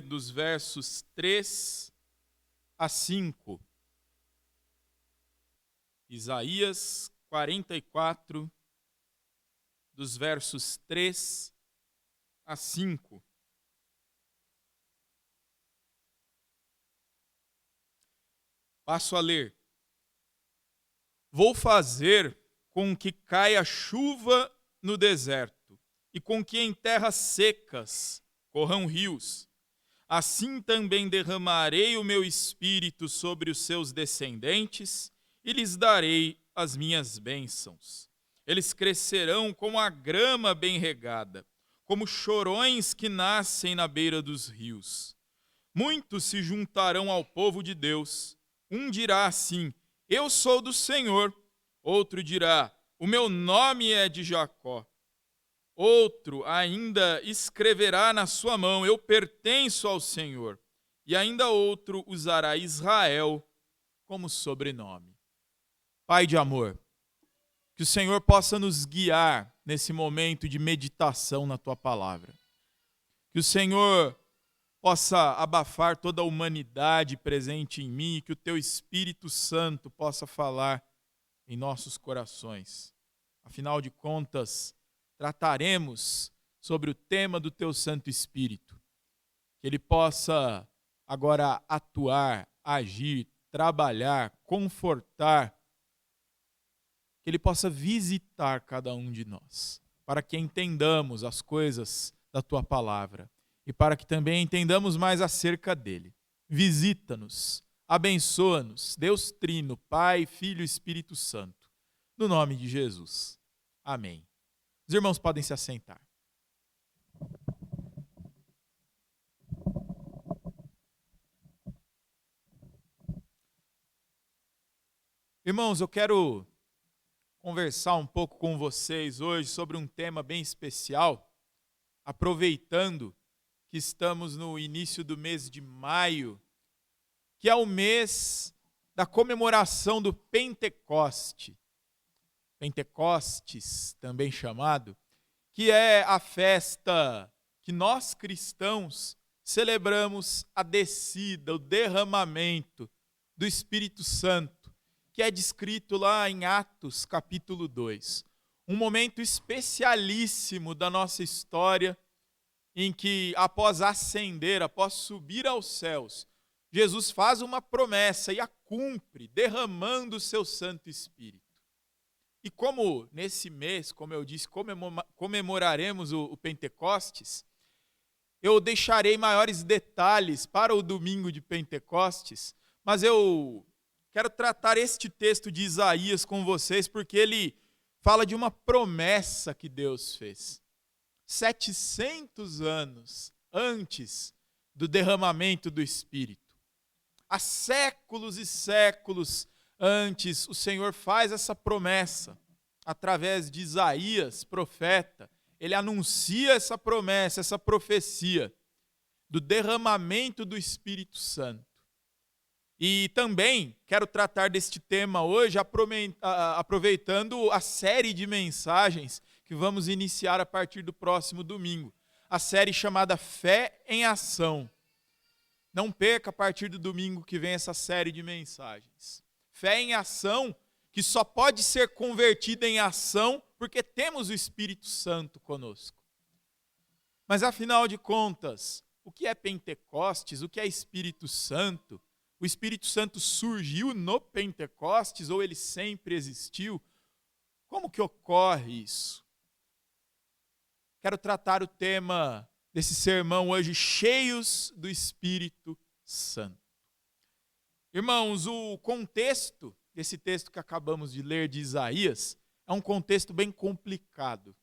Dos versos 3 a 5. Isaías 44, dos versos 3 a 5. Passo a ler. Vou fazer com que caia chuva no deserto e com que em terras secas corram rios. Assim também derramarei o meu espírito sobre os seus descendentes e lhes darei as minhas bênçãos. Eles crescerão como a grama bem regada, como chorões que nascem na beira dos rios. Muitos se juntarão ao povo de Deus. Um dirá assim: eu sou do Senhor. Outro dirá: o meu nome é de Jacó. Outro ainda escreverá na sua mão: eu pertenço ao Senhor. E ainda outro usará Israel como sobrenome. Pai de amor, que o Senhor possa nos guiar nesse momento de meditação na tua palavra. Que o Senhor possa abafar toda a humanidade presente em mim e que o teu Espírito Santo possa falar em nossos corações. Afinal de contas, trataremos sobre o tema do teu Santo Espírito. Que ele possa agora atuar, agir, trabalhar, confortar. Que ele possa visitar cada um de nós, para que entendamos as coisas da tua palavra e para que também entendamos mais acerca dele. Visita-nos, abençoa-nos, Deus Trino, Pai, Filho e Espírito Santo, no nome de Jesus. Amém. Os irmãos podem se assentar. Irmãos, eu quero conversar um pouco com vocês hoje sobre um tema bem especial, aproveitando que estamos no início do mês de maio, que é o mês da comemoração do Pentecoste. Pentecostes, também chamado, que é a festa que nós cristãos celebramos a descida, o derramamento do Espírito Santo, que é descrito lá em Atos capítulo 2. Um momento especialíssimo da nossa história, em que após ascender, após subir aos céus, Jesus faz uma promessa e a cumpre, derramando o seu Santo Espírito. E como nesse mês, como eu disse, comemoraremos o Pentecostes, eu deixarei maiores detalhes para o domingo de Pentecostes, mas eu quero tratar este texto de Isaías com vocês, porque ele fala de uma promessa que Deus fez. 700 anos antes do derramamento do Espírito. Há séculos e séculos antes, o Senhor faz essa promessa, através de Isaías, profeta. Ele anuncia essa promessa, essa profecia, do derramamento do Espírito Santo. E também quero tratar deste tema hoje, aproveitando a série de mensagens que vamos iniciar a partir do próximo domingo. A série chamada Fé em Ação. Não perca a partir do domingo que vem essa série de mensagens. Fé em ação, que só pode ser convertida em ação porque temos o Espírito Santo conosco. Mas afinal de contas, o que é Pentecostes? O que é Espírito Santo? O Espírito Santo surgiu no Pentecostes ou ele sempre existiu? Como que ocorre isso? Quero tratar o tema desse sermão hoje, cheios do Espírito Santo. Irmãos, o contexto desse texto que acabamos de ler de Isaías é um contexto bem complicado.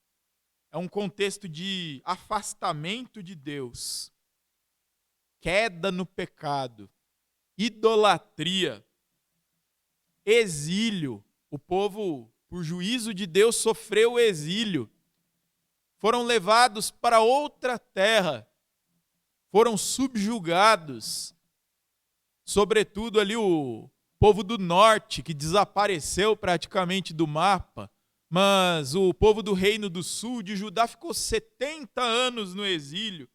É um contexto de afastamento de Deus, queda no pecado, idolatria, exílio. O povo, por juízo de Deus, sofreu o exílio. Foram levados para outra terra, foram subjugados. Sobretudo ali o povo do norte, que desapareceu praticamente do mapa, mas o povo do reino do sul, de Judá, ficou 70 anos no exílio.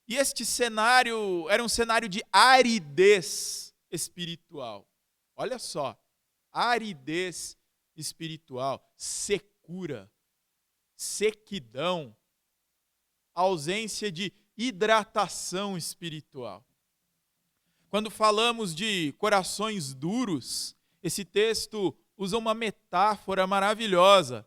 E este cenário era um cenário de aridez espiritual. Olha só, aridez espiritual, secura, sequidão, ausência de hidratação espiritual. Quando falamos de corações duros, esse texto usa uma metáfora maravilhosa,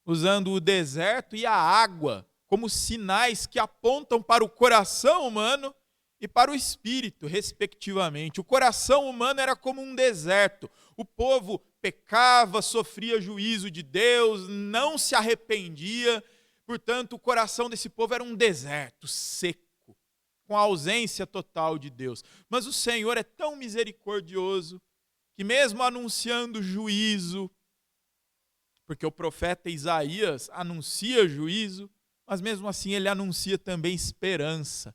usando o deserto e a água como sinais que apontam para o coração humano e para o espírito, respectivamente. O coração humano era como um deserto. O povo pecava, sofria juízo de Deus, não se arrependia. Portanto, o coração desse povo era um deserto seco, com a ausência total de Deus. Mas o Senhor é tão misericordioso que mesmo anunciando juízo, porque o profeta Isaías anuncia juízo, mas mesmo assim ele anuncia também esperança.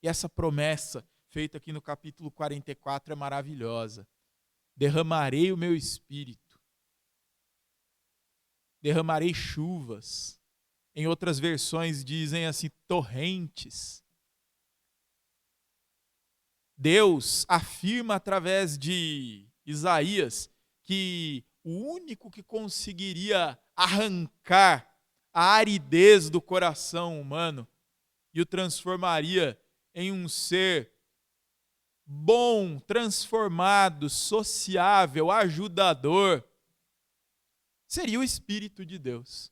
E essa promessa feita aqui no capítulo 44 é maravilhosa. Derramarei o meu espírito. Derramarei chuvas. Em outras versões dizem assim, torrentes. Deus afirma através de Isaías que o único que conseguiria arrancar a aridez do coração humano e o transformaria em um ser bom, transformado, sociável, ajudador, seria o Espírito de Deus.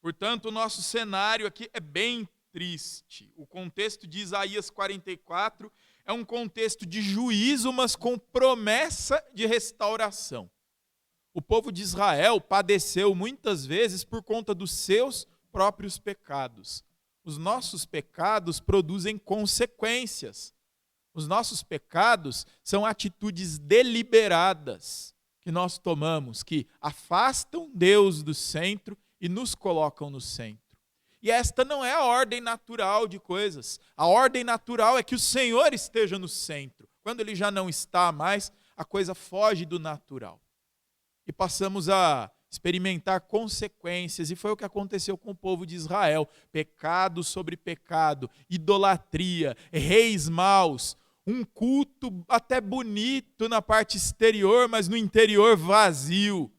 Portanto, o nosso cenário aqui é bem triste. O contexto de Isaías 44 é um contexto de juízo, mas com promessa de restauração. O povo de Israel padeceu muitas vezes por conta dos seus próprios pecados. Os nossos pecados produzem consequências. Os nossos pecados são atitudes deliberadas que nós tomamos, que afastam Deus do centro e nos colocam no centro. E esta não é a ordem natural de coisas. A ordem natural é que o Senhor esteja no centro. Quando Ele já não está mais, a coisa foge do natural. E passamos a experimentar consequências, e foi o que aconteceu com o povo de Israel. Pecado sobre pecado, idolatria, reis maus, um culto até bonito na parte exterior, mas no interior vazio.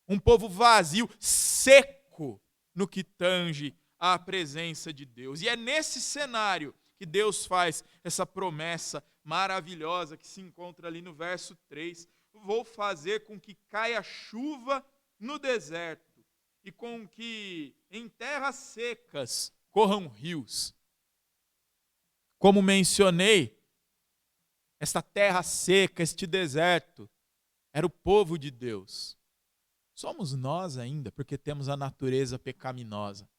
Um povo vazio, seco no que tange à presença de Deus. E é nesse cenário que Deus faz essa promessa maravilhosa que se encontra ali no verso 3. Vou fazer com que caia chuva no deserto e com que em terras secas corram rios. Como mencionei, esta terra seca, este deserto, era o povo de Deus. Somos nós ainda, porque temos a natureza pecaminosa.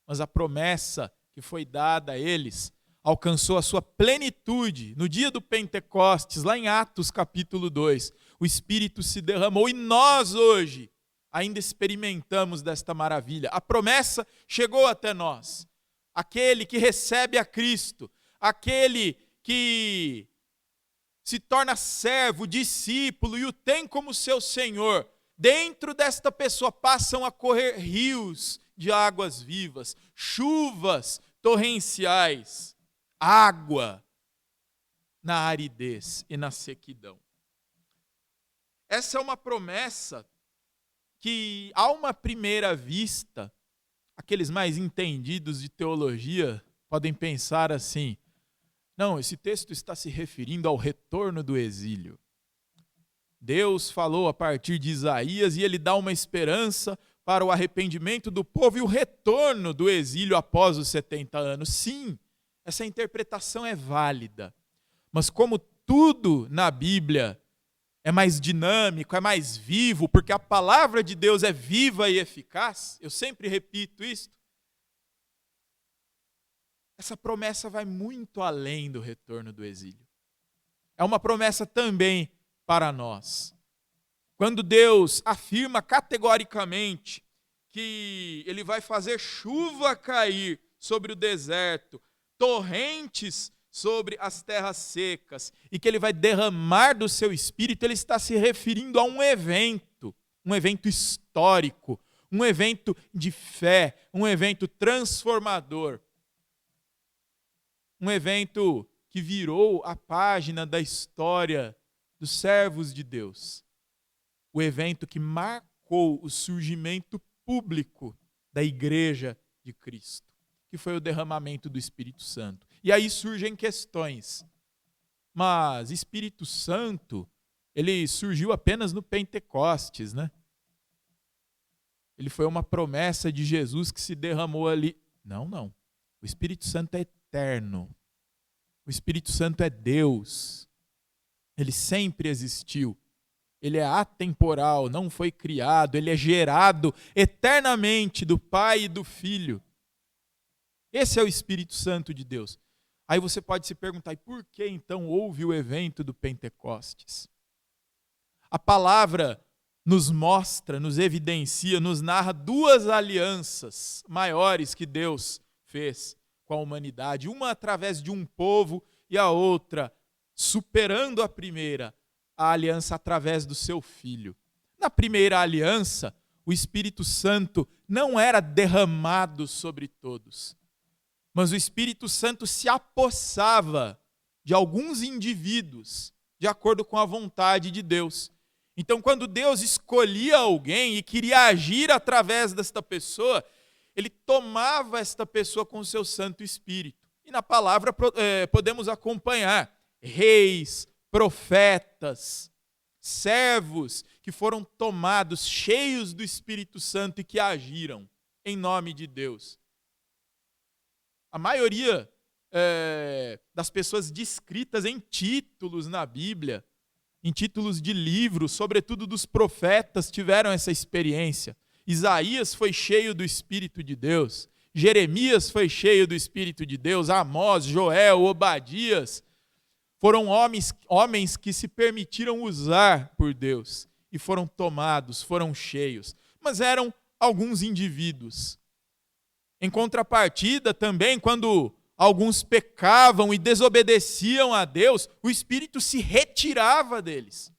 Mas a promessa que foi dada a eles alcançou a sua plenitude no dia do Pentecostes, lá em Atos capítulo 2. O Espírito se derramou e nós hoje ainda experimentamos desta maravilha. A promessa chegou até nós. Aquele que recebe a Cristo, aquele que se torna servo, discípulo e o tem como seu Senhor, dentro desta pessoa passam a correr rios de águas vivas, chuvas torrenciais, água na aridez e na sequidão. Essa é uma promessa que, a uma primeira vista, aqueles mais entendidos de teologia podem pensar assim: não, esse texto está se referindo ao retorno do exílio. Deus falou a partir de Isaías e ele dá uma esperança para o arrependimento do povo e o retorno do exílio após os 70 anos. Sim, essa interpretação é válida. Mas como tudo na Bíblia é mais dinâmico, é mais vivo, porque a palavra de Deus é viva e eficaz, eu sempre repito isso, essa promessa vai muito além do retorno do exílio. É uma promessa também para nós. Quando Deus afirma categoricamente que Ele vai fazer chuva cair sobre o deserto, torrentes sobre as terras secas, e que Ele vai derramar do seu Espírito, Ele está se referindo a um evento histórico, um evento de fé, um evento transformador. Um evento que virou a página da história dos servos de Deus. O evento que marcou o surgimento público da Igreja de Cristo, que foi o derramamento do Espírito Santo. E aí surgem questões. Mas Espírito Santo, ele surgiu apenas no Pentecostes, né? Ele foi uma promessa de Jesus que se derramou ali. Não. O Espírito Santo é eterno. O Espírito Santo é Deus. Ele sempre existiu. Ele é atemporal, não foi criado. Ele é gerado eternamente do Pai e do Filho. Esse é o Espírito Santo de Deus. Aí você pode se perguntar, e por que então houve o evento do Pentecostes? A palavra nos mostra, nos evidencia, nos narra duas alianças maiores que Deus fez com a humanidade. Uma através de um povo e a outra, superando a primeira, a aliança através do seu Filho. Na primeira aliança, o Espírito Santo não era derramado sobre todos, mas o Espírito Santo se apossava de alguns indivíduos, de acordo com a vontade de Deus. Então, quando Deus escolhia alguém e queria agir através desta pessoa, ele tomava esta pessoa com o seu Santo Espírito. E na palavra podemos acompanhar reis, profetas, servos que foram tomados, cheios do Espírito Santo e que agiram em nome de Deus. A maioria das pessoas descritas em títulos na Bíblia, em títulos de livros, sobretudo dos profetas, tiveram essa experiência. Isaías foi cheio do Espírito de Deus, Jeremias foi cheio do Espírito de Deus, Amós, Joel, Obadias, foram homens que se permitiram usar por Deus e foram tomados, foram cheios, mas eram alguns indivíduos. Em contrapartida, também, quando alguns pecavam e desobedeciam a Deus, o Espírito se retirava deles,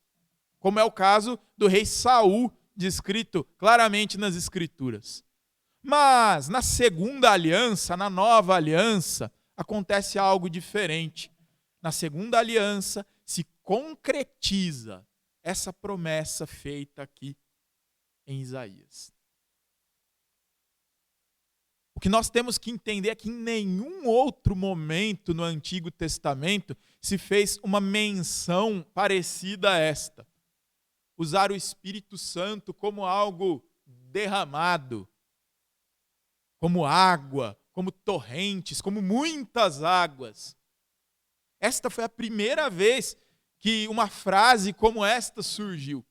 como é o caso do rei Saul, descrito claramente nas Escrituras. Mas na segunda aliança, na nova aliança, acontece algo diferente. Na segunda aliança se concretiza essa promessa feita aqui em Isaías. O que nós temos que entender é que em nenhum outro momento no Antigo Testamento se fez uma menção parecida a esta. Usar o Espírito Santo como algo derramado, como água, como torrentes, como muitas águas. Esta foi a primeira vez que uma frase como esta surgiu.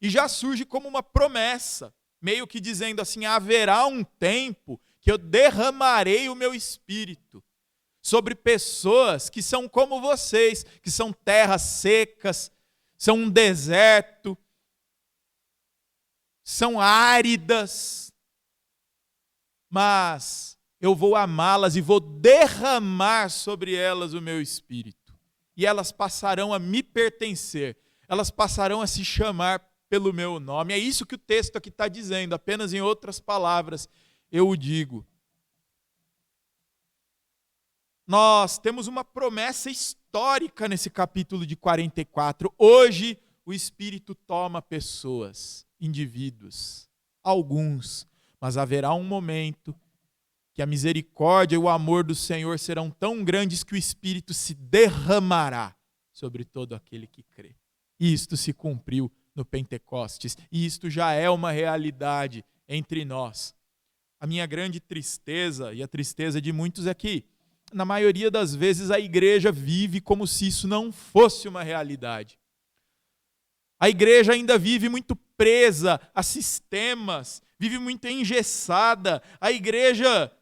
E já surge como uma promessa, meio que dizendo assim: haverá um tempo que eu derramarei o meu Espírito sobre pessoas que são como vocês, que são terras secas, são um deserto, são áridas, mas eu vou amá-las e vou derramar sobre elas o meu Espírito. E elas passarão a me pertencer, elas passarão a se chamar pelo meu nome. É isso que o texto aqui está dizendo, apenas em outras palavras eu o digo. Nós temos uma promessa histórica nesse capítulo de 44. Hoje o Espírito toma pessoas, indivíduos, alguns, mas haverá um momento que a misericórdia e o amor do Senhor serão tão grandes que o Espírito se derramará sobre todo aquele que crê. E isto se cumpriu no Pentecostes, e isto já é uma realidade entre nós. A minha grande tristeza, e a tristeza de muitos, é que, na maioria das vezes, a igreja vive como se isso não fosse uma realidade. A igreja ainda vive muito presa a sistemas, vive muito engessada. A igreja,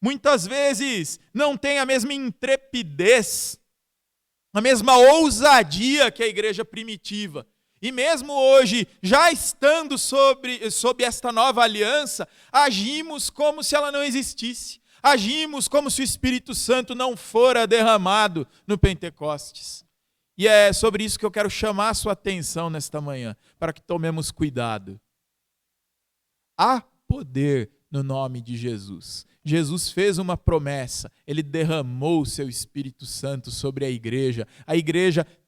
muitas vezes, não tem a mesma intrepidez, a mesma ousadia que a igreja primitiva. E mesmo hoje, já estando sob esta nova aliança, agimos como se ela não existisse. Agimos como se o Espírito Santo não fora derramado no Pentecostes. E é sobre isso que eu quero chamar a sua atenção nesta manhã, para que tomemos cuidado. Há poder no nome de Jesus. Jesus fez uma promessa, ele derramou o seu Espírito Santo sobre a igreja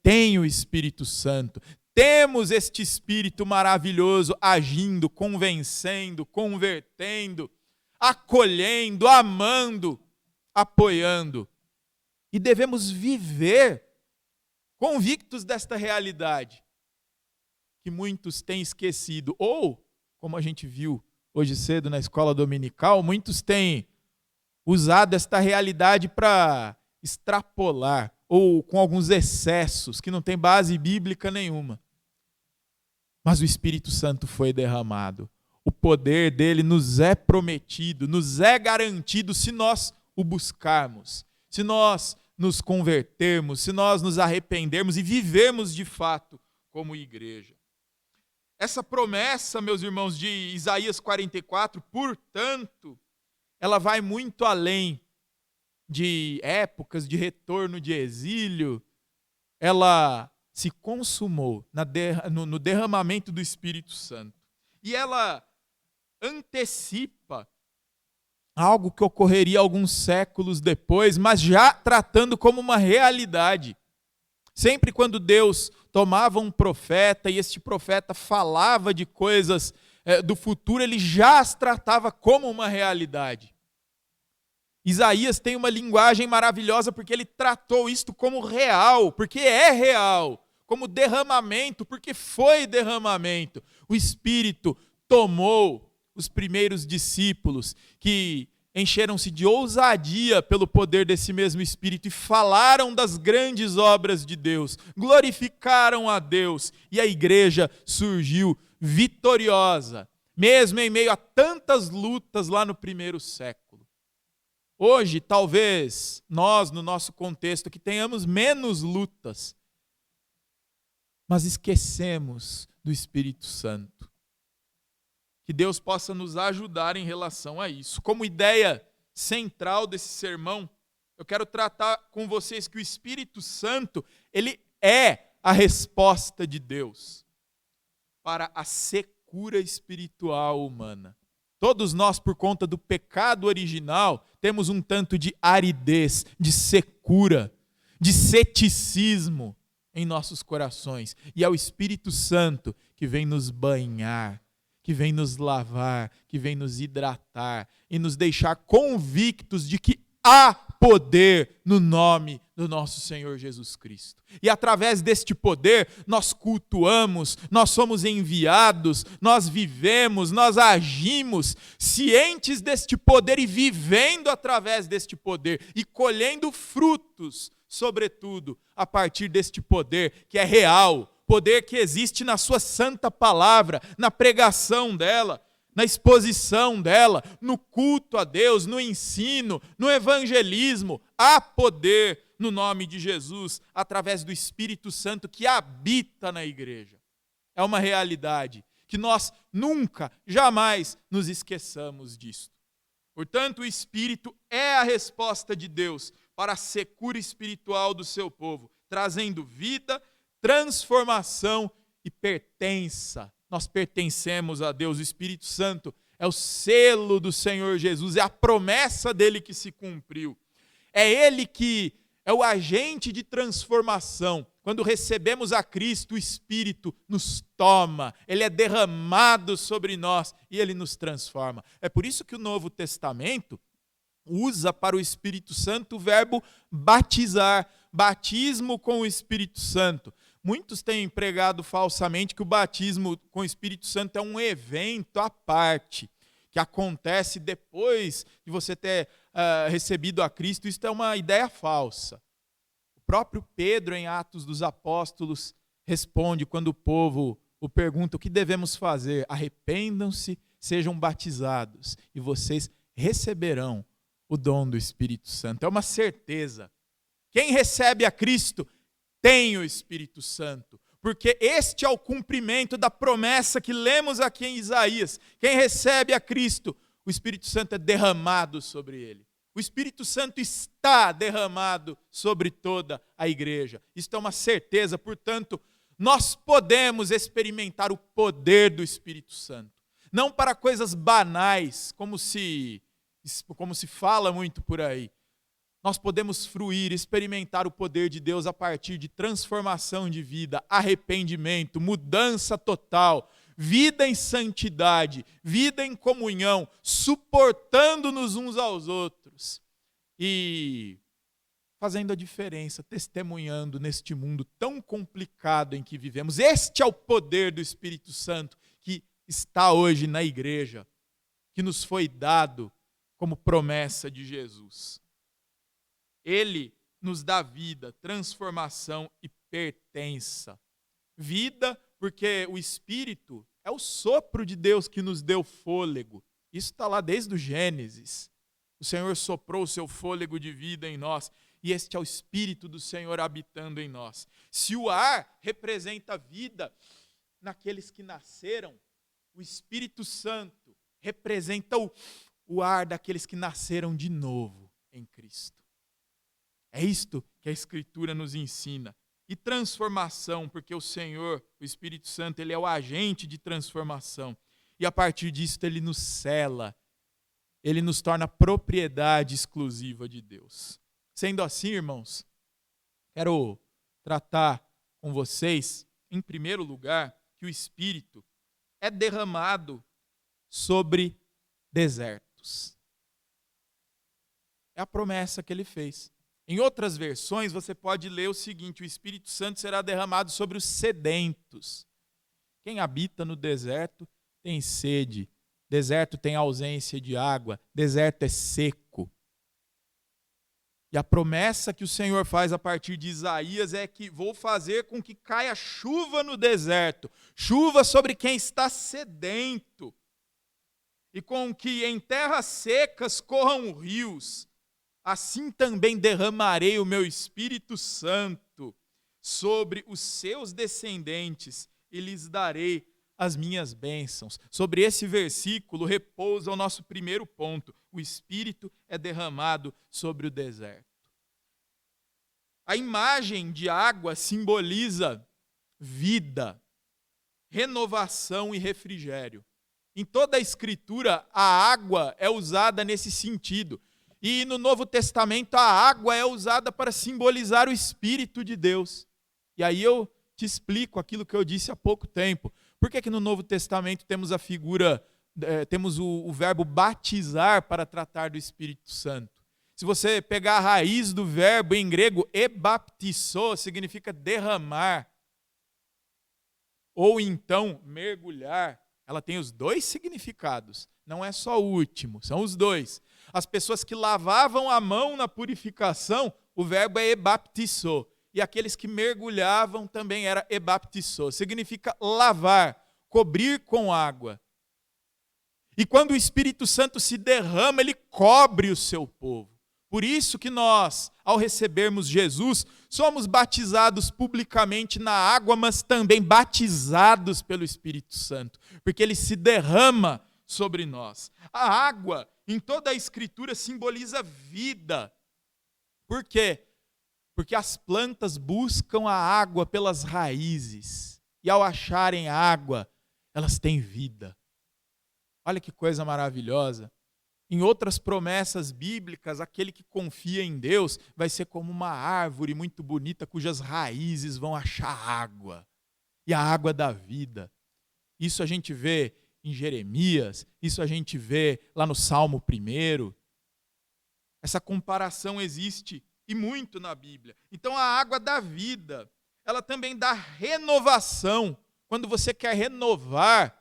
tem o Espírito Santo, temos este Espírito maravilhoso agindo, convencendo, convertendo, acolhendo, amando, apoiando, e devemos viver convictos desta realidade, que muitos têm esquecido, ou, como a gente viu hoje cedo na escola dominical, muitos têm usado esta realidade para extrapolar, ou com alguns excessos que não tem base bíblica nenhuma. Mas o Espírito Santo foi derramado. O poder dele nos é prometido, nos é garantido se nós o buscarmos, se nós nos convertermos, se nós nos arrependermos e vivermos de fato como igreja. Essa promessa, meus irmãos, de Isaías 44, portanto, ela vai muito além de épocas de retorno de exílio. Ela se consumou no derramamento do Espírito Santo. E ela antecipa algo que ocorreria alguns séculos depois, mas já tratando como uma realidade. Sempre quando Deus tomava um profeta e este profeta falava de coisas do futuro, ele já as tratava como uma realidade. Isaías tem uma linguagem maravilhosa porque ele tratou isto como real, porque é real, como derramamento, porque foi derramamento. O Espírito tomou os primeiros discípulos que encheram-se de ousadia pelo poder desse mesmo Espírito e falaram das grandes obras de Deus, glorificaram a Deus, e a igreja surgiu vitoriosa, mesmo em meio a tantas lutas lá no primeiro século. Hoje, talvez, nós, no nosso contexto, que tenhamos menos lutas, mas esquecemos do Espírito Santo. Que Deus possa nos ajudar em relação a isso. Como ideia central desse sermão, eu quero tratar com vocês que o Espírito Santo, ele é a resposta de Deus para a secura espiritual humana. Todos nós, por conta do pecado original, temos um tanto de aridez, de secura, de ceticismo em nossos corações. E é o Espírito Santo que vem nos banhar, que vem nos lavar, que vem nos hidratar e nos deixar convictos de que há poder no nome do nosso Senhor Jesus Cristo. E através deste poder, nós cultuamos, nós somos enviados, nós vivemos, nós agimos, cientes deste poder e vivendo através deste poder e colhendo frutos, sobretudo, a partir deste poder que é real, poder que existe na sua santa palavra, na pregação dela, na exposição dela, no culto a Deus, no ensino, no evangelismo. Há poder no nome de Jesus, através do Espírito Santo que habita na igreja. É uma realidade que nós nunca, jamais nos esqueçamos disto. Portanto, o Espírito é a resposta de Deus para a secura espiritual do seu povo, trazendo vida, transformação e pertença. Nós pertencemos a Deus. O Espírito Santo é o selo do Senhor Jesus, é a promessa dele que se cumpriu. É ele que é o agente de transformação. Quando recebemos a Cristo, o Espírito nos toma, ele é derramado sobre nós e ele nos transforma. É por isso que o Novo Testamento usa para o Espírito Santo o verbo batizar, batismo com o Espírito Santo. Muitos têm pregado falsamente que o batismo com o Espírito Santo é um evento à parte, que acontece depois de você ter recebido a Cristo. Isso é uma ideia falsa. O próprio Pedro, em Atos dos Apóstolos, responde quando o povo o pergunta o que devemos fazer. Arrependam-se, sejam batizados, e vocês receberão o dom do Espírito Santo. É uma certeza. Quem recebe a Cristo tem o Espírito Santo, porque este é o cumprimento da promessa que lemos aqui em Isaías. Quem recebe a Cristo, o Espírito Santo é derramado sobre ele. O Espírito Santo está derramado sobre toda a igreja. Isto é uma certeza, portanto, nós podemos experimentar o poder do Espírito Santo. Não para coisas banais, como se como se fala muito por aí. Nós podemos fruir, experimentar o poder de Deus a partir de transformação de vida, arrependimento, mudança total, vida em santidade, vida em comunhão, suportando-nos uns aos outros e fazendo a diferença, testemunhando neste mundo tão complicado em que vivemos. Este é o poder do Espírito Santo que está hoje na igreja, que nos foi dado como promessa de Jesus. Ele nos dá vida, transformação e pertença. Vida, porque o Espírito é o sopro de Deus que nos deu fôlego. Isso está lá desde o Gênesis. O Senhor soprou o seu fôlego de vida em nós. E este é o Espírito do Senhor habitando em nós. Se o ar representa vida naqueles que nasceram, o Espírito Santo representa o ar daqueles que nasceram de novo em Cristo. É isto que a Escritura nos ensina. E transformação, porque o Senhor, o Espírito Santo, ele é o agente de transformação. E a partir disso ele nos sela, ele nos torna propriedade exclusiva de Deus. Sendo assim, irmãos, quero tratar com vocês, em primeiro lugar, que o Espírito é derramado sobre desertos. É a promessa que ele fez. Em outras versões, você pode ler o seguinte: o Espírito Santo será derramado sobre os sedentos. Quem habita no deserto tem sede. Deserto tem ausência de água. Deserto é seco. E a promessa que o Senhor faz a partir de Isaías é que vou fazer com que caia chuva no deserto, chuva sobre quem está sedento, e com que em terras secas corram rios. Assim também derramarei o meu Espírito Santo sobre os seus descendentes e lhes darei as minhas bênçãos. Sobre esse versículo repousa o nosso primeiro ponto. O Espírito é derramado sobre o deserto. A imagem de água simboliza vida, renovação e refrigério. Em toda a Escritura, a água é usada nesse sentido. E no Novo Testamento, a água é usada para simbolizar o Espírito de Deus. E aí eu te explico aquilo que eu disse há pouco tempo. Por que no Novo Testamento temos a figura, temos o verbo batizar para tratar do Espírito Santo? Se você pegar a raiz do verbo em grego, ebaptizo, significa derramar. Ou então, mergulhar. Ela tem os dois significados. Não é só o último, são os dois. As pessoas que lavavam a mão na purificação, o verbo é ebaptizo. E aqueles que mergulhavam também era ebaptizo. Significa lavar, cobrir com água. E quando o Espírito Santo se derrama, ele cobre o seu povo. Por isso que nós, ao recebermos Jesus, somos batizados publicamente na água, mas também batizados pelo Espírito Santo, porque ele se derrama sobre nós. A água, em toda a Escritura, simboliza vida. Por quê? Porque as plantas buscam a água pelas raízes, e ao acharem água, elas têm vida. Olha que coisa maravilhosa. Em outras promessas bíblicas, aquele que confia em Deus vai ser como uma árvore muito bonita cujas raízes vão achar água. E a água da vida. Isso a gente vê em Jeremias, isso a gente vê lá no Salmo 1. Essa comparação existe e muito na Bíblia. Então a água da vida, ela também dá renovação. Quando você quer renovar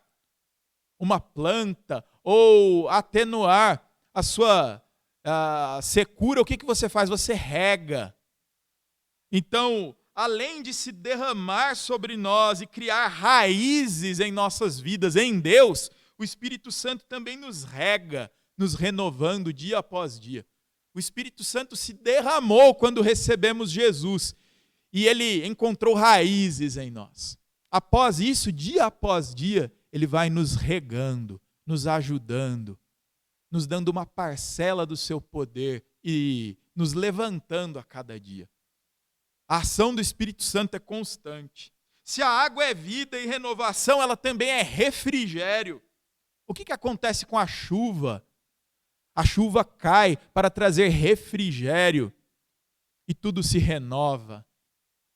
uma planta ou atenuar a sua secura, o que você faz? Você rega. Então, além de se derramar sobre nós e criar raízes em nossas vidas, em Deus, o Espírito Santo também nos rega, nos renovando dia após dia. O Espírito Santo se derramou quando recebemos Jesus e ele encontrou raízes em nós. Após isso, dia após dia, ele vai nos regando, nos ajudando, nos dando uma parcela do seu poder e nos levantando a cada dia. A ação do Espírito Santo é constante. Se a água é vida e renovação, ela também é refrigério. O que acontece com a chuva? A chuva cai para trazer refrigério e tudo se renova.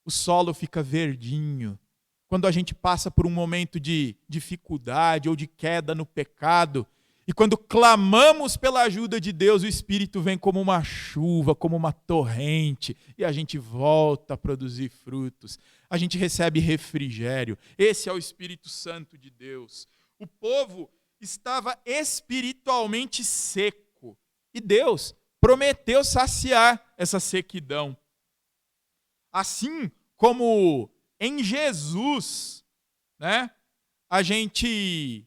O solo fica verdinho. Quando a gente passa por um momento de dificuldade ou de queda no pecado, e quando clamamos pela ajuda de Deus, o Espírito vem como uma chuva, como uma torrente, e a gente volta a produzir frutos. A gente recebe refrigério. Esse é o Espírito Santo de Deus. O povo estava espiritualmente seco, e Deus prometeu saciar essa sequidão. Assim como em Jesus, né, a gente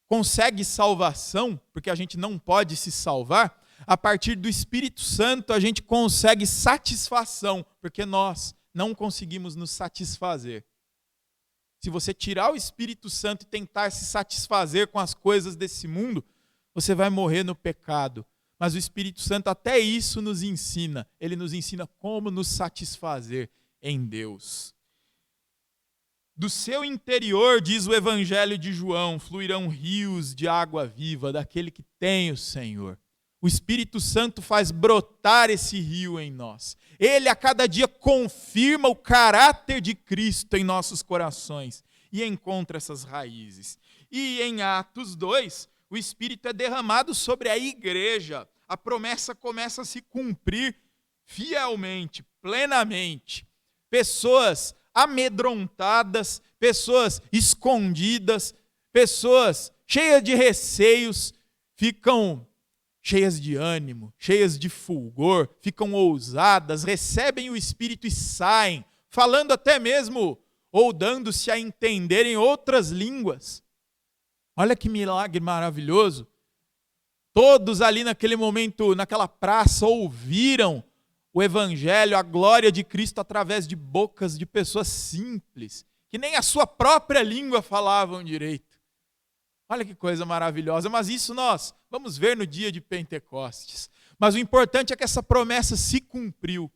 consegue salvação, porque a gente não pode se salvar, a partir do Espírito Santo a gente consegue satisfação, porque nós não conseguimos nos satisfazer. Se você tirar o Espírito Santo e tentar se satisfazer com as coisas desse mundo, você vai morrer no pecado. Mas o Espírito Santo até isso nos ensina. Ele nos ensina como nos satisfazer em Deus. Do seu interior, diz o Evangelho de João, fluirão rios de água viva daquele que tem o Senhor. O Espírito Santo faz brotar esse rio em nós. Ele a cada dia confirma o caráter de Cristo em nossos corações e encontra essas raízes. E em Atos 2, o Espírito é derramado sobre a igreja. A promessa começa a se cumprir fielmente, plenamente. Pessoas amedrontadas, pessoas escondidas, pessoas cheias de receios, ficam cheias de ânimo, cheias de fulgor, ficam ousadas, recebem o Espírito e saem, falando até mesmo ou dando-se a entender em outras línguas. Olha que milagre maravilhoso. Todos ali naquele momento, naquela praça, ouviram o Evangelho, a glória de Cristo através de bocas de pessoas simples, que nem a sua própria língua falavam direito. Olha que coisa maravilhosa, mas isso nós vamos ver no dia de Pentecostes. Mas o importante é que essa promessa se cumpriu.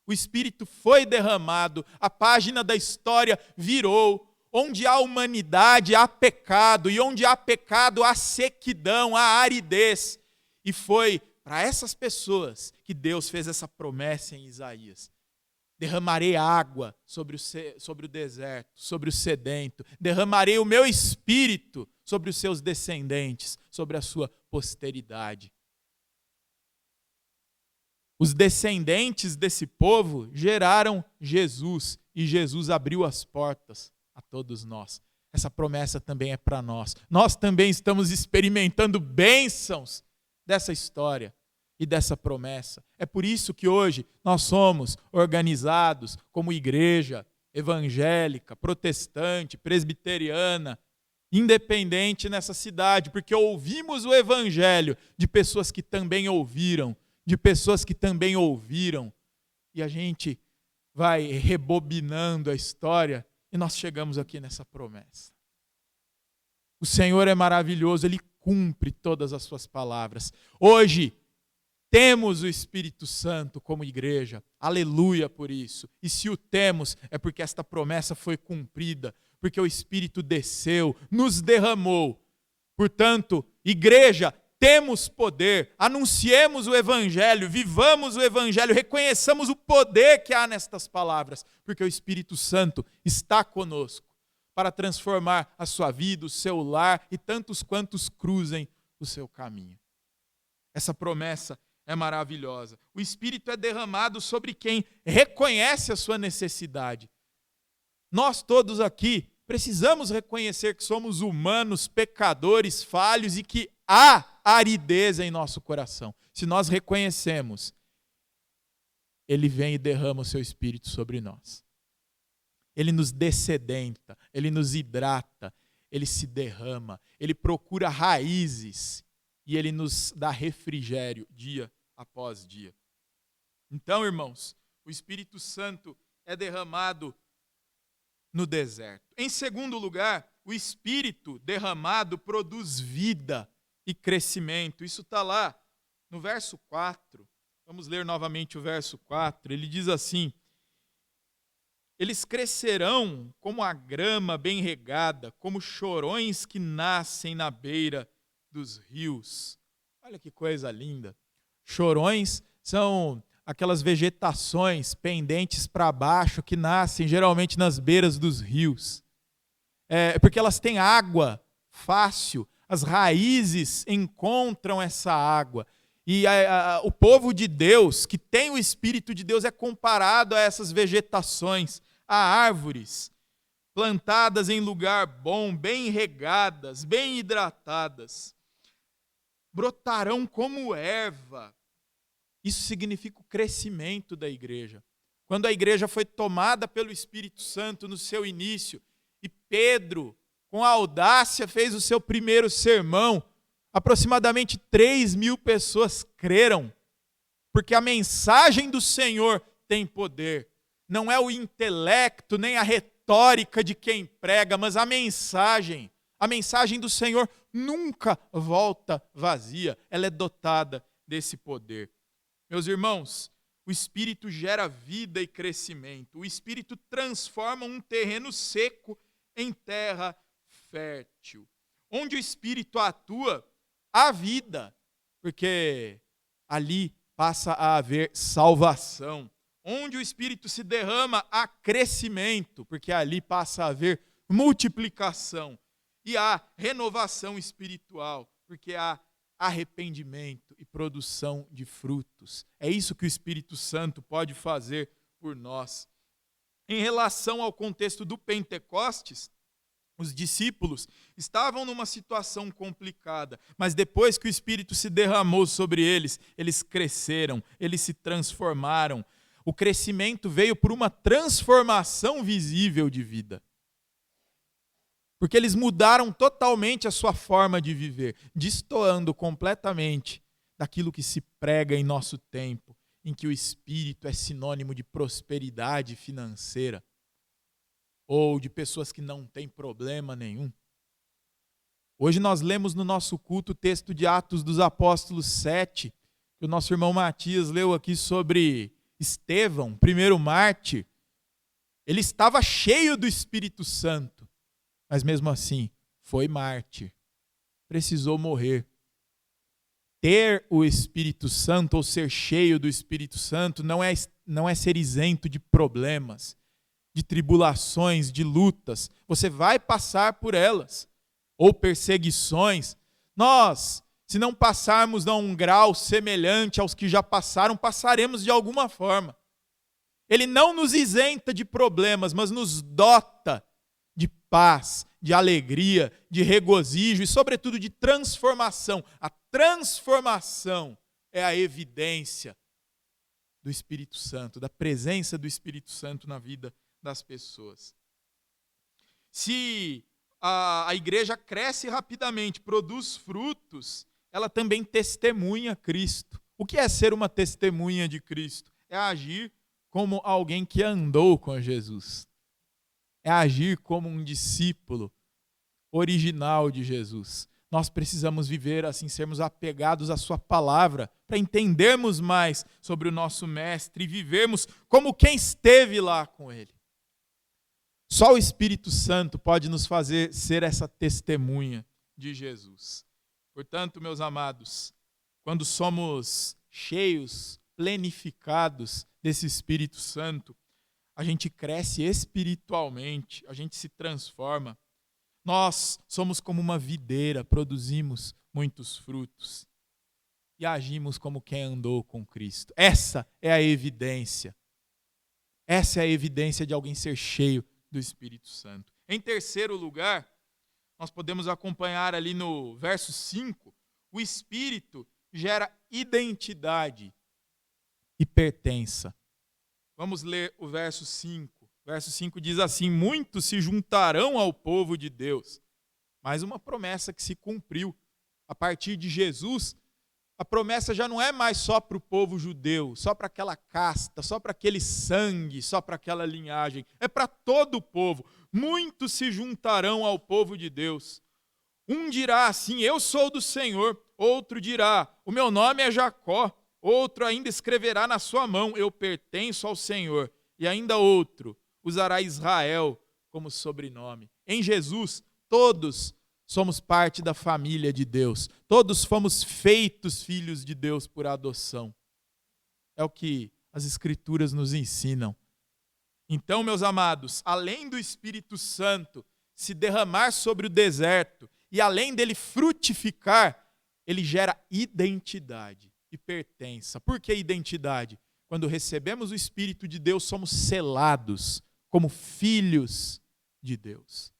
O Espírito foi derramado, a página da história virou. Onde há humanidade, há pecado, e onde há pecado, há sequidão, há aridez. E foi para essas pessoas que Deus fez essa promessa em Isaías. Derramarei água sobre o deserto, sobre o sedento. Derramarei o meu Espírito sobre os seus descendentes, sobre a sua posteridade. Os descendentes desse povo geraram Jesus, e Jesus abriu as portas a todos nós. Essa promessa também é para nós. Nós também estamos experimentando bênçãos dessa história e dessa promessa. É por isso que hoje nós somos organizados como igreja evangélica, protestante, presbiteriana, independente nessa cidade, porque ouvimos o evangelho de pessoas que também ouviram, e a gente vai rebobinando a história e nós chegamos aqui nessa promessa. O Senhor é maravilhoso, Ele cumpre todas as suas palavras. Hoje, temos o Espírito Santo como igreja, aleluia por isso. E se o temos, é porque esta promessa foi cumprida, porque o Espírito desceu, nos derramou. Portanto, igreja, temos poder, anunciemos o Evangelho, vivamos o Evangelho, reconheçamos o poder que há nestas palavras, porque o Espírito Santo está conosco para transformar a sua vida, o seu lar e tantos quantos cruzem o seu caminho. Essa promessa é maravilhosa. O Espírito é derramado sobre quem reconhece a sua necessidade. Nós todos aqui precisamos reconhecer que somos humanos, pecadores, falhos e que há aridez em nosso coração. Se nós reconhecemos, Ele vem e derrama o seu Espírito sobre nós. Ele nos dessedenta, Ele nos hidrata, Ele se derrama, Ele procura raízes e Ele nos dá refrigério dia após dia. Então, irmãos, o Espírito Santo é derramado no deserto. Em segundo lugar, o Espírito derramado produz vida e crescimento. Isso está lá no verso 4. Vamos ler novamente o verso 4. Ele diz assim: eles crescerão como a grama bem regada, como chorões que nascem na beira dos rios. Olha que coisa linda. Chorões são aquelas vegetações pendentes para baixo que nascem geralmente nas beiras dos rios. Porque elas têm água fácil, as raízes encontram essa água. E o povo de Deus, que tem o Espírito de Deus, é comparado a essas vegetações, a árvores plantadas em lugar bom, bem regadas, bem hidratadas. Brotarão como erva. Isso significa o crescimento da igreja. Quando a igreja foi tomada pelo Espírito Santo no seu início, e Pedro, com audácia, fez o seu primeiro sermão, aproximadamente 3.000 pessoas creram, porque a mensagem do Senhor tem poder. Não é o intelecto, nem a retórica de quem prega, mas a mensagem do Senhor nunca volta vazia, ela é dotada desse poder. Meus irmãos, o Espírito gera vida e crescimento. O Espírito transforma um terreno seco em terra fértil. Onde o Espírito atua, há vida, porque ali passa a haver salvação. Onde o Espírito se derrama, há crescimento, porque ali passa a haver multiplicação. E há renovação espiritual, porque há arrependimento e produção de frutos. É isso que o Espírito Santo pode fazer por nós. Em relação ao contexto do Pentecostes, os discípulos estavam numa situação complicada, mas depois que o Espírito se derramou sobre eles, eles cresceram, eles se transformaram. O crescimento veio por uma transformação visível de vida. Porque eles mudaram totalmente a sua forma de viver, destoando completamente daquilo que se prega em nosso tempo, em que o Espírito é sinônimo de prosperidade financeira, ou de pessoas que não têm problema nenhum. Hoje nós lemos no nosso culto o texto de Atos dos Apóstolos 7, que o nosso irmão Matias leu aqui sobre Estevão, primeiro mártir. Ele estava cheio do Espírito Santo, mas mesmo assim foi mártir, precisou morrer. Ter o Espírito Santo ou ser cheio do Espírito Santo não é ser isento de problemas, de tribulações, de lutas. Você vai passar por elas, ou perseguições. Nós, se não passarmos a um grau semelhante aos que já passaram, passaremos de alguma forma. Ele não nos isenta de problemas, mas nos dota de paz, de alegria, de regozijo e, sobretudo, de transformação. A transformação é a evidência do Espírito Santo, da presença do Espírito Santo na vida das pessoas. Se a igreja cresce rapidamente, produz frutos, ela também testemunha Cristo. O que é ser uma testemunha de Cristo? É agir como alguém que andou com Jesus. É agir como um discípulo original de Jesus. Nós precisamos viver assim, sermos apegados à sua palavra, para entendermos mais sobre o nosso Mestre e vivermos como quem esteve lá com ele. Só o Espírito Santo pode nos fazer ser essa testemunha de Jesus. Portanto, meus amados, quando somos cheios, plenificados desse Espírito Santo, a gente cresce espiritualmente, a gente se transforma. Nós somos como uma videira, produzimos muitos frutos e agimos como quem andou com Cristo. Essa é a evidência. Essa é a evidência de alguém ser cheio do Espírito Santo. Em terceiro lugar, nós podemos acompanhar ali no verso 5, o Espírito gera identidade e pertença. Vamos ler o verso 5. O verso 5 diz assim: muitos se juntarão ao povo de Deus. Mais uma promessa que se cumpriu. A partir de Jesus, a promessa já não é mais só para o povo judeu, só para aquela casta, só para aquele sangue, só para aquela linhagem. É para todo o povo. Muitos se juntarão ao povo de Deus. Um dirá assim: eu sou do Senhor. Outro dirá: o meu nome é Jacó. Outro ainda escreverá na sua mão: eu pertenço ao Senhor. E ainda outro usará Israel como sobrenome. Em Jesus, todos somos parte da família de Deus. Todos fomos feitos filhos de Deus por adoção. É o que as Escrituras nos ensinam. Então, meus amados, além do Espírito Santo se derramar sobre o deserto e além dele frutificar, ele gera identidade e pertença. Por que identidade? Quando recebemos o Espírito de Deus, somos selados como filhos de Deus.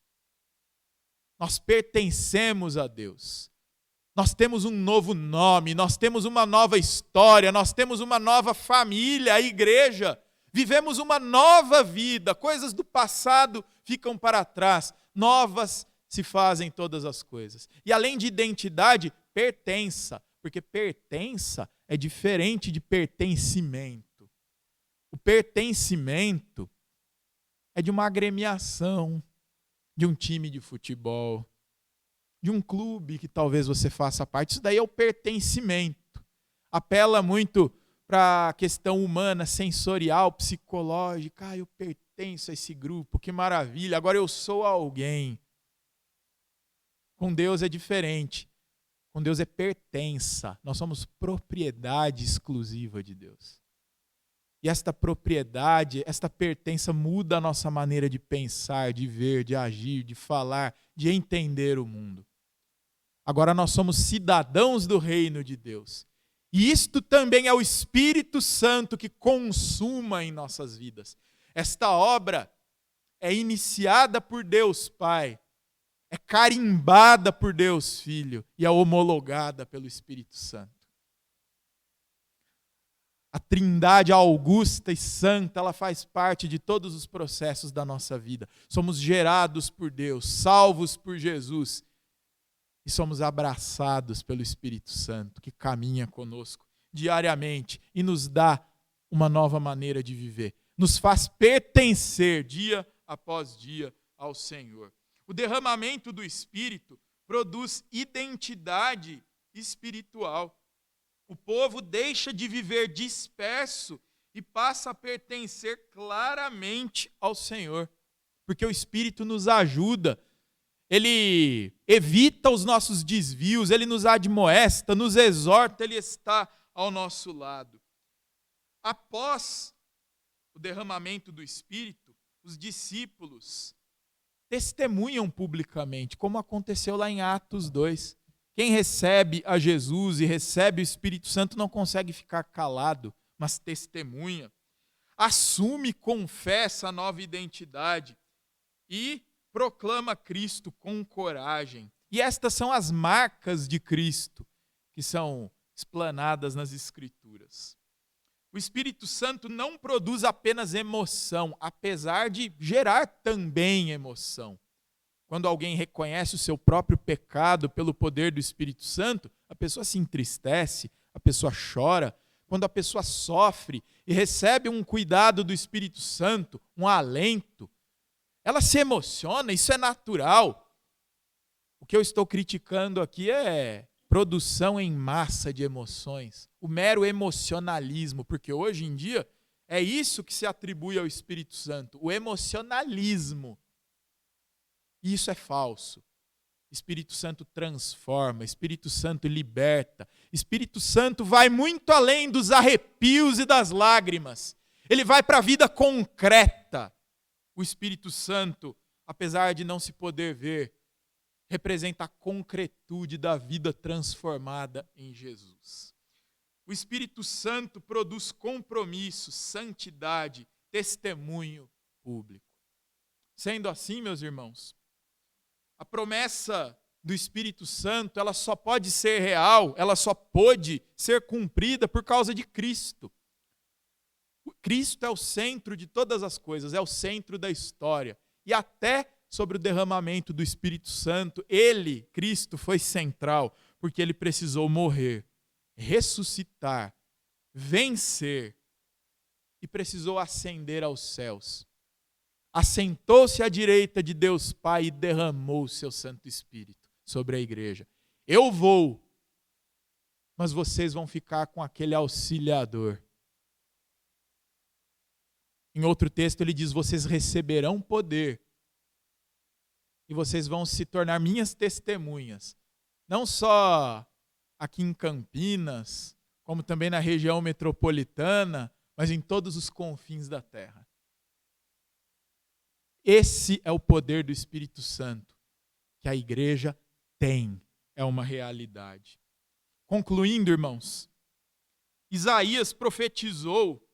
Nós pertencemos a Deus. Nós temos um novo nome, nós temos uma nova história, nós temos uma nova família, a igreja. Vivemos uma nova vida, coisas do passado ficam para trás, novas se fazem todas as coisas. E além de identidade, pertença, porque pertença é diferente de pertencimento. O pertencimento é de uma agremiação, de um time de futebol, de um clube que talvez você faça parte. Isso daí é o pertencimento. Apela muito para a questão humana, sensorial, psicológica. Ah, eu pertenço a esse grupo, que maravilha, agora eu sou alguém. Com Deus é diferente. Com Deus é pertença. Nós somos propriedade exclusiva de Deus. E esta propriedade, esta pertença muda a nossa maneira de pensar, de ver, de agir, de falar, de entender o mundo. Agora nós somos cidadãos do reino de Deus. E isto também é o Espírito Santo que consuma em nossas vidas. Esta obra é iniciada por Deus Pai, é carimbada por Deus Filho e é homologada pelo Espírito Santo. A Trindade augusta e santa, ela faz parte de todos os processos da nossa vida. Somos gerados por Deus, salvos por Jesus. E somos abraçados pelo Espírito Santo, que caminha conosco diariamente e nos dá uma nova maneira de viver. Nos faz pertencer dia após dia ao Senhor. O derramamento do Espírito produz identidade espiritual. O povo deixa de viver disperso e passa a pertencer claramente ao Senhor. Porque o Espírito nos ajuda. Ele evita os nossos desvios, ele nos admoesta, nos exorta, ele está ao nosso lado. Após o derramamento do Espírito, os discípulos testemunham publicamente, como aconteceu lá em Atos 2. Quem recebe a Jesus e recebe o Espírito Santo não consegue ficar calado, mas testemunha. Assume, confessa a nova identidade e proclama Cristo com coragem. E estas são as marcas de Cristo, que são explanadas nas Escrituras. O Espírito Santo não produz apenas emoção, apesar de gerar também emoção. Quando alguém reconhece o seu próprio pecado pelo poder do Espírito Santo, a pessoa se entristece, a pessoa chora. Quando a pessoa sofre e recebe um cuidado do Espírito Santo, um alento, ela se emociona, isso é natural. O que eu estou criticando aqui é produção em massa de emoções, o mero emocionalismo, porque hoje em dia é isso que se atribui ao Espírito Santo, o emocionalismo. E isso é falso. Espírito Santo transforma, Espírito Santo liberta, Espírito Santo vai muito além dos arrepios e das lágrimas. Ele vai para a vida concreta. O Espírito Santo, apesar de não se poder ver, representa a concretude da vida transformada em Jesus. O Espírito Santo produz compromisso, santidade, testemunho público. Sendo assim, meus irmãos, a promessa do Espírito Santo, ela só pode ser real, ela só pôde ser cumprida por causa de Cristo. Cristo é o centro de todas as coisas, é o centro da história. E até sobre o derramamento do Espírito Santo, ele, Cristo, foi central, porque ele precisou morrer, ressuscitar, vencer e precisou ascender aos céus. Assentou-se à direita de Deus Pai e derramou o seu Santo Espírito sobre a igreja. Eu vou, mas vocês vão ficar com aquele auxiliador. Em outro texto ele diz, vocês receberão poder e vocês vão se tornar minhas testemunhas, não só aqui em Campinas, como também na região metropolitana, mas em todos os confins da terra. Esse é o poder do Espírito Santo, que a igreja tem, é uma realidade. Concluindo, irmãos, Isaías profetizou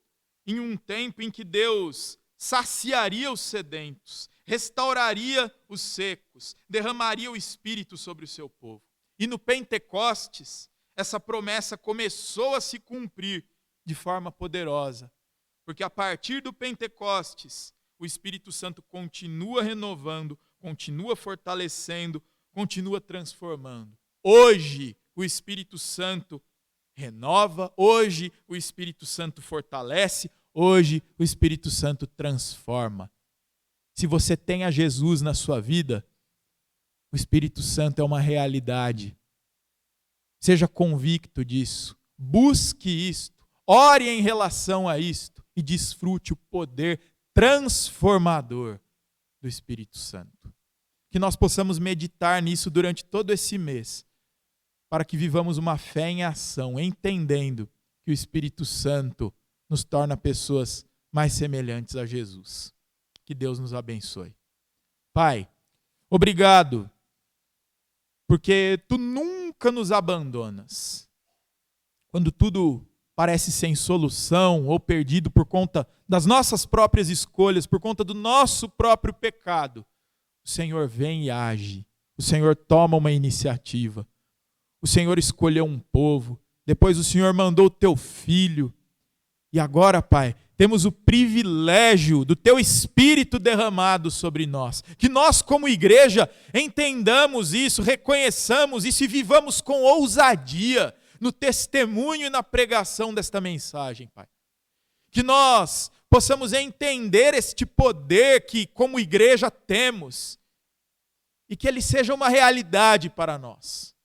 em um tempo em que Deus saciaria os sedentos, restauraria os secos, derramaria o Espírito sobre o seu povo. E no Pentecostes, essa promessa começou a se cumprir de forma poderosa, porque a partir do Pentecostes, o Espírito Santo continua renovando, continua fortalecendo, continua transformando. Hoje, o Espírito Santo renova, hoje o Espírito Santo fortalece, hoje o Espírito Santo transforma. Se você tem a Jesus na sua vida, o Espírito Santo é uma realidade. Seja convicto disso, busque isto, ore em relação a isto e desfrute o poder transformador do Espírito Santo. Que nós possamos meditar nisso durante todo esse mês, para que vivamos uma fé em ação, entendendo que o Espírito Santo nos torna pessoas mais semelhantes a Jesus. Que Deus nos abençoe. Pai, obrigado, porque Tu nunca nos abandonas. Quando tudo parece sem solução ou perdido por conta das nossas próprias escolhas, por conta do nosso próprio pecado, o Senhor vem e age. O Senhor toma uma iniciativa. O Senhor escolheu um povo. Depois o Senhor mandou o Teu Filho. E agora, Pai, temos o privilégio do Teu Espírito derramado sobre nós. Que nós, como igreja, entendamos isso, reconheçamos isso e vivamos com ousadia no testemunho e na pregação desta mensagem, Pai. Que nós possamos entender este poder que, como igreja, temos e que ele seja uma realidade para nós,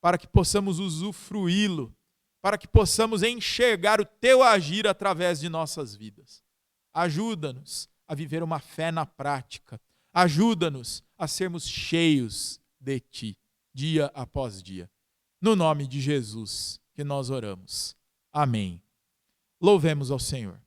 para que possamos usufruí-lo, para que possamos enxergar o Teu agir através de nossas vidas. Ajuda-nos a viver uma fé na prática. Ajuda-nos a sermos cheios de Ti, dia após dia. No nome de Jesus que nós oramos. Amém. Louvemos ao Senhor.